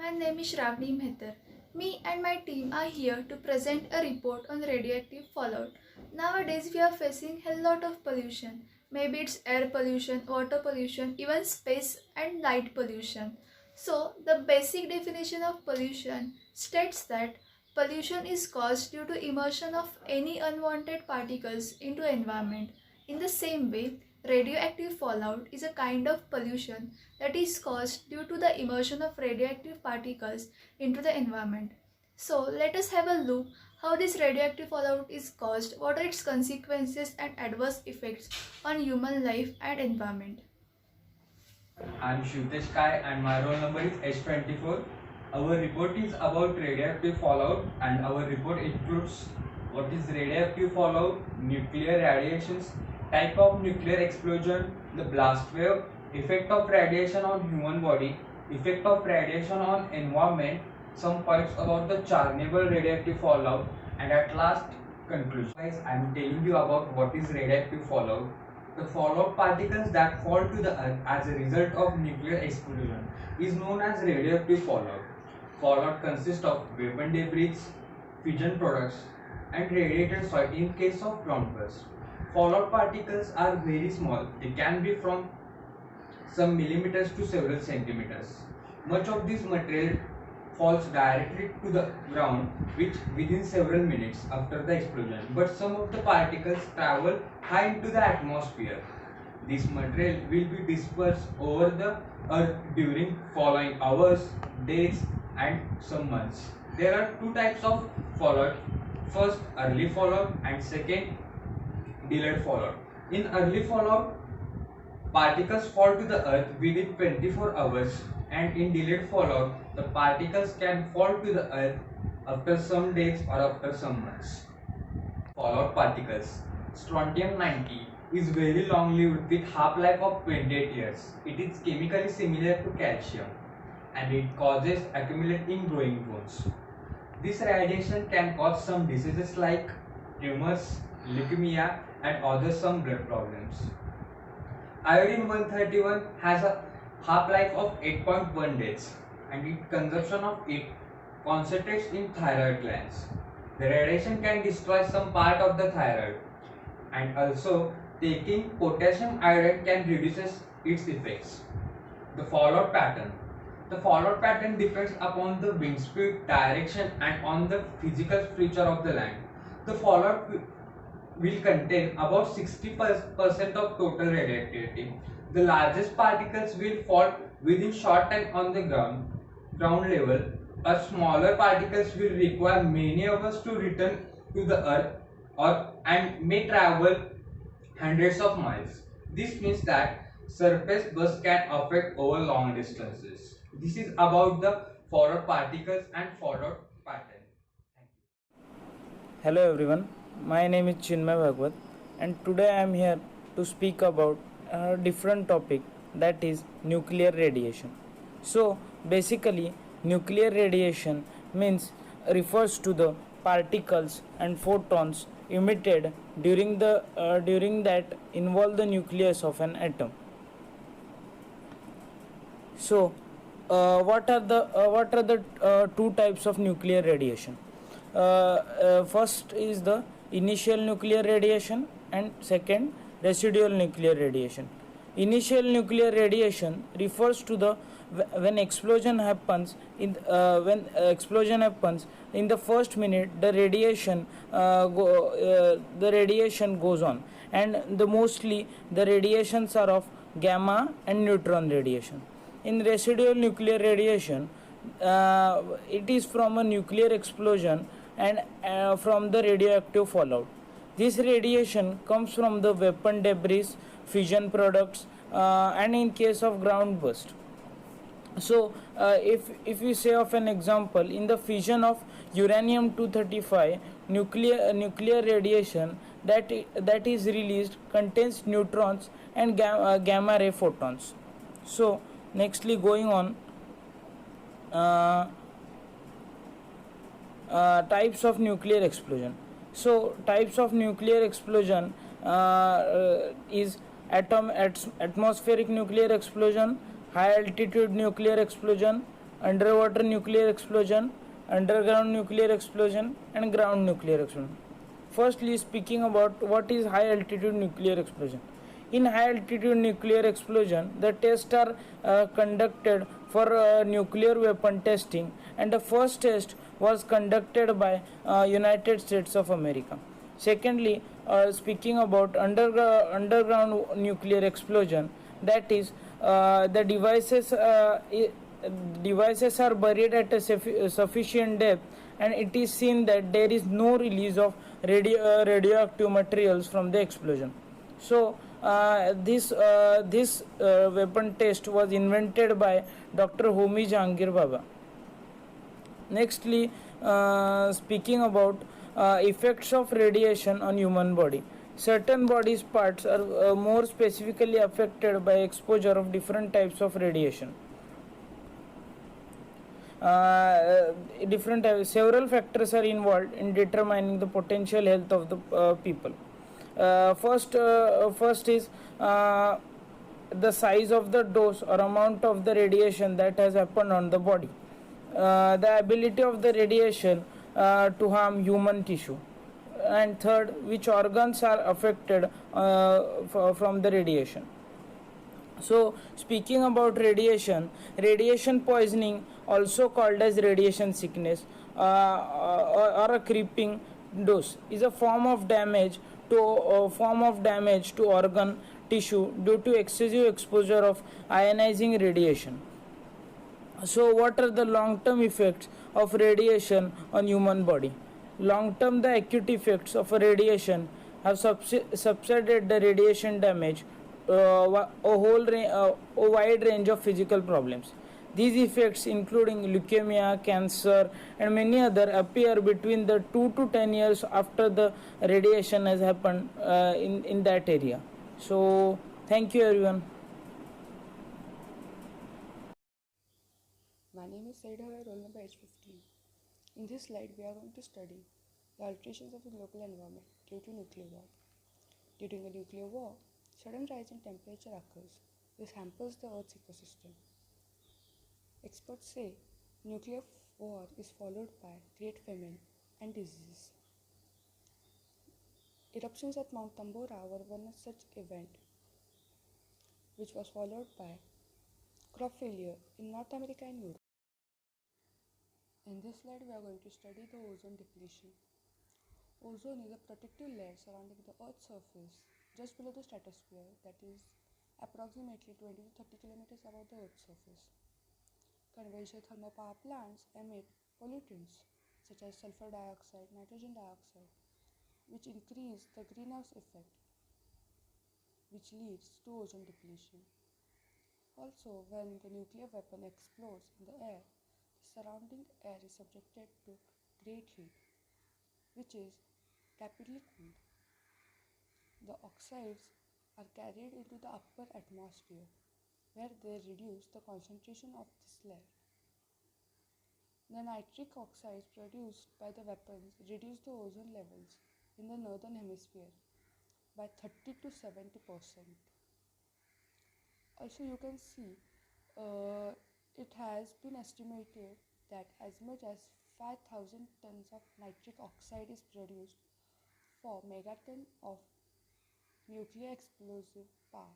My name is Shravani Mehtar. Me and my team are here to present a report on radioactive fallout. Nowadays, we are facing a lot of pollution. Maybe it's air pollution, water pollution, even space and light pollution. So, the basic definition of pollution states that pollution is caused due to immersion of any unwanted particles into environment. In the same way, radioactive fallout is a kind of pollution that is caused due to the immersion of radioactive particles into the environment. So let us have a look how this radioactive fallout is caused, what are its consequences and adverse effects on human life and environment. I'm Shivtesh Kai and my roll number is H24. Our report is about radioactive fallout and our report includes what is radioactive fallout, nuclear radiations, type of nuclear explosion, the blast wave, effect of radiation on human body, effect of radiation on environment, some points about the Chernobyl radioactive fallout, and at last conclusion. Guys, I'm telling you about what is radioactive fallout. The fallout particles that fall to the earth as a result of nuclear explosion is known as radioactive fallout. Fallout consists of weapon debris, fission products, and radiated soil in case of ground burst. Fallout particles are very small. They can be from some millimeters to several centimeters. Much of this material falls directly to the ground within several minutes after the explosion, but some of the particles travel high into the atmosphere. This material will be dispersed over the earth during following hours, days, and some months. There are two types of fallout. First, early fallout, and second, delayed fallout. In early fallout, particles fall to the earth within 24 hours, and in delayed fallout, the particles can fall to the earth after some days or after some months. Fallout particles. Strontium 90 is very long lived with half-life of 28 years. It is chemically similar to calcium and it causes accumulate in growing bones. This radiation can cause some diseases like tumors, leukemia, and other some blood problems. Iodine 131 has a half-life of 8.1 days and its consumption of it concentrates in thyroid glands. The radiation can destroy some part of the thyroid, and also taking potassium iodide can reduce its effects. The fallout pattern. The fallout pattern depends upon the wind speed, direction, and on the physical feature of the land. The fallout will contain about 60% of total radioactivity. The largest particles will fall within short time on the ground level, but smaller particles will require many hours to return to the earth and may travel hundreds of miles. This means that surface burst can affect over long distances. This is about the fallout particles and fallout pattern. Hello everyone, my name is Chinmay Bhagwat and today I am here to speak about a different topic, that is nuclear radiation. So basically nuclear radiation refers to the particles and photons emitted during that involve the nucleus of an atom. So what are the two types of nuclear radiation? First is the initial nuclear radiation and second residual nuclear radiation. Initial nuclear radiation refers to the when explosion happens in the first minute the radiation goes on, and mostly the radiations are of gamma and neutron radiation. In residual nuclear radiation, it is from a nuclear explosion and from the radioactive fallout. This radiation comes from the weapon debris, fission products, and in case of ground burst. So if we say of an example, in the fission of uranium 235, nuclear radiation that is released contains neutrons and gamma ray photons. So nextly, going on, types of nuclear explosion. So types of nuclear explosion is atmospheric nuclear explosion, high altitude nuclear explosion, underwater nuclear explosion, underground nuclear explosion, and ground nuclear explosion. Firstly, speaking about what is high altitude nuclear explosion. In high altitude nuclear explosion, the tests are conducted for nuclear weapon testing, and the first test was conducted by United States of America. Secondly, speaking about underground nuclear explosion, that is, the devices are buried at a sufficient depth, and it is seen that there is no release of radioactive materials from the explosion. So this weapon test was invented by Dr. Homi Jahangir Baba. Nextly, speaking about effects of radiation on human body. Certain body's parts are more specifically affected by exposure of different types of radiation. Several factors are involved in determining the potential health of the people. First is the size of the dose or amount of the radiation that has happened on the body, the ability of the radiation to harm human tissue, and third, which organs are affected from the radiation. So, speaking about radiation poisoning, also called as radiation sickness or a creeping dose, is a form of damage to organ tissue due to excessive exposure of ionizing radiation. So, what are the long-term effects of radiation on human body? Long-term, the acute effects of radiation have subsided the radiation damage a wide range of physical problems. These effects, including leukemia, cancer, and many other, appear between the 2 to 10 years after the radiation has happened in that area. So, thank you, everyone. My name is Saida, roll number H15. In this slide, we are going to study the alterations of the global environment due to nuclear war. During a nuclear war, sudden rise in temperature occurs. This hampers the Earth's ecosystem. Experts say nuclear war is followed by great famine and diseases. Eruptions at Mount Tambora were one such event, which was followed by crop failure in North America and Europe. In this slide, we are going to study the ozone depletion. Ozone is a protective layer surrounding the Earth's surface just below the stratosphere, that is approximately 20 to 30 kilometers above the Earth's surface. Conventional thermal power plants emit pollutants such as sulfur dioxide, nitrogen dioxide, which increase the greenhouse effect, which leads to ozone depletion. Also, when the nuclear weapon explodes in the air, the surrounding air is subjected to great heat, which is rapidly cooled. The oxides are carried into the upper atmosphere, where they reduce the concentration of this layer. The nitric oxides produced by the weapons reduce the ozone levels in the northern hemisphere by 30 to 70%. Also, you can see it has been estimated that as much as 5,000 tons of nitric oxide is produced for megaton of nuclear explosive power.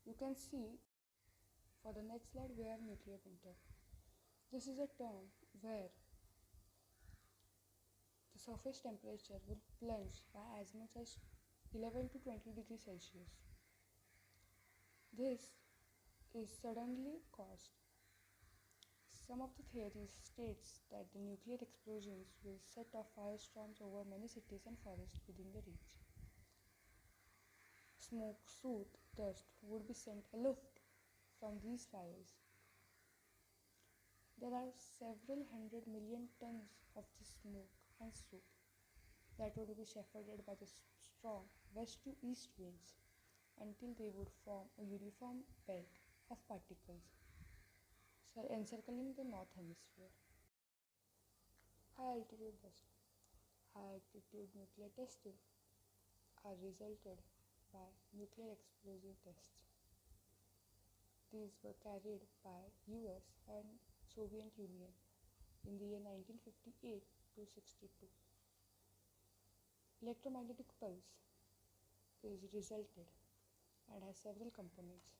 You can see for the next slide we have nuclear winter. This is a term where the surface temperature will plunge by as much as 11 to 20 degrees Celsius. This is suddenly caused. Some of the theories states that the nuclear explosions will set off firestorms over many cities and forests within the reach. Smoke, soot, dust would be sent aloft from these fires. There are several 100 million tons of this smoke and soot that would be shepherded by the strong west to east winds until they would form a uniform belt of particles encircling the north hemisphere. High altitude dust. High altitude nuclear testing are resulted by nuclear explosive tests. these were carried by US and Soviet Union in the year 1958 to 62. Electromagnetic pulse is resulted and has several components.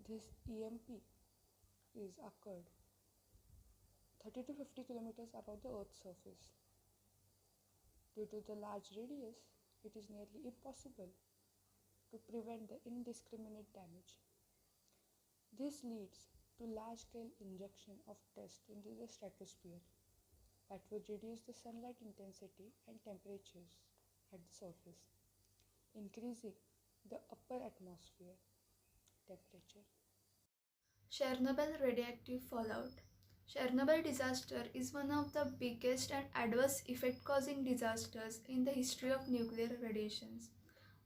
This EMP is occurred 30 to 50 kilometers above the Earth's surface. Due to the large radius, it is nearly impossible to prevent the indiscriminate damage. This leads to large-scale injection of dust into the stratosphere that would reduce the sunlight intensity and temperatures at the surface, increasing the upper atmosphere temperature. Chernobyl radioactive fallout. Chernobyl disaster is one of the biggest and adverse effect causing disasters in the history of nuclear radiations.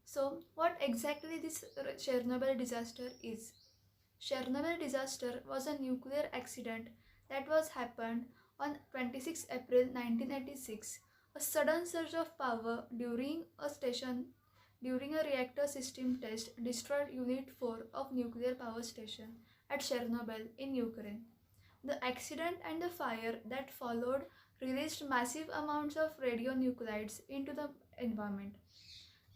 So, what exactly this Chernobyl disaster is? Chernobyl disaster was a nuclear accident that was happened on 26 April 1986. A sudden surge of power during a reactor system test destroyed Unit 4 of nuclear power station at Chernobyl in Ukraine. The accident and the fire that followed released massive amounts of radionuclides into the environment.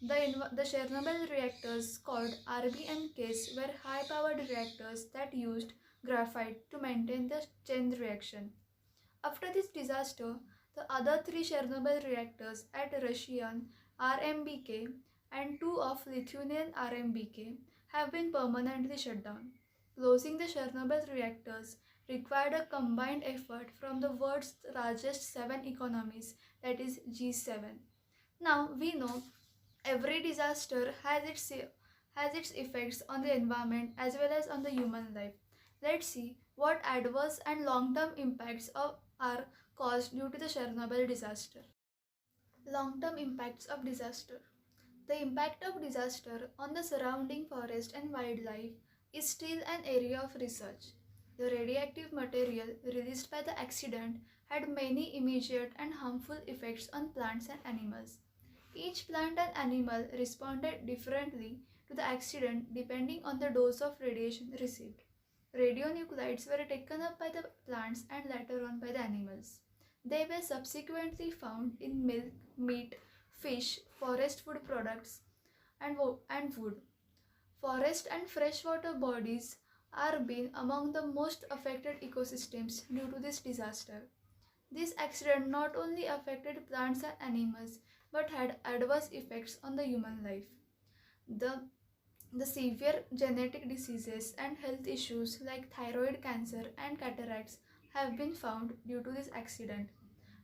The Chernobyl reactors called RBMKs were high-powered reactors that used graphite to maintain the chain reaction. After this disaster, the other three Chernobyl reactors at Russian RMBK and two of Lithuanian RMBK have been permanently shut down. Closing the Chernobyl reactors required a combined effort from the world's largest 7 economies, that is G7. Now we know every disaster has its effects on the environment as well as on the human life. Let's see what adverse and long-term impacts are caused due to the Chernobyl disaster. Long-term impacts of disaster. The impact of disaster on the surrounding forest and wildlife is still an area of research. The radioactive material released by the accident had many immediate and harmful effects on plants and animals. Each plant and animal responded differently to the accident depending on the dose of radiation received. Radionuclides were taken up by the plants and later on by the animals. They were subsequently found in milk, meat, fish, forest food products, and wood. Forest and freshwater bodies are been among the most affected ecosystems due to this disaster. This accident not only affected plants and animals but had adverse effects on the human life. The, the severe genetic diseases and health issues like thyroid cancer and cataracts have been found due to this accident.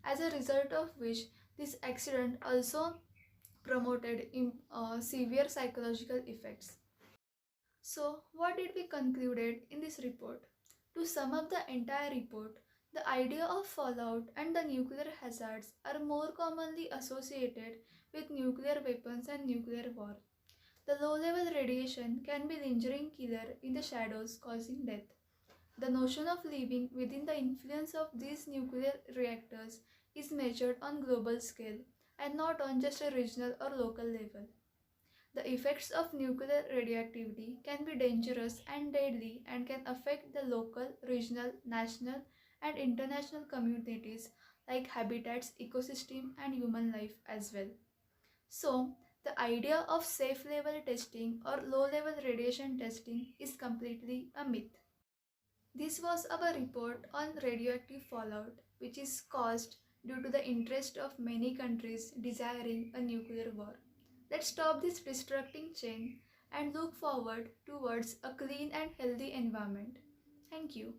As a result of which, this accident also promoted severe psychological effects. So, what did we concluded in this report? To sum up the entire report, the idea of fallout and the nuclear hazards are more commonly associated with nuclear weapons and nuclear war. The low-level radiation can be the lingering killer in the shadows causing death. The notion of living within the influence of these nuclear reactors is measured on global scale and not on just a regional or local level. The effects of nuclear radioactivity can be dangerous and deadly and can affect the local, regional, national, and international communities like habitats, ecosystem, and human life as well. So, the idea of safe level testing or low level radiation testing is completely a myth. This was our report on radioactive fallout, which is caused due to the interest of many countries desiring a nuclear war. Let's stop this destructing chain and look forward towards a clean and healthy environment. Thank you.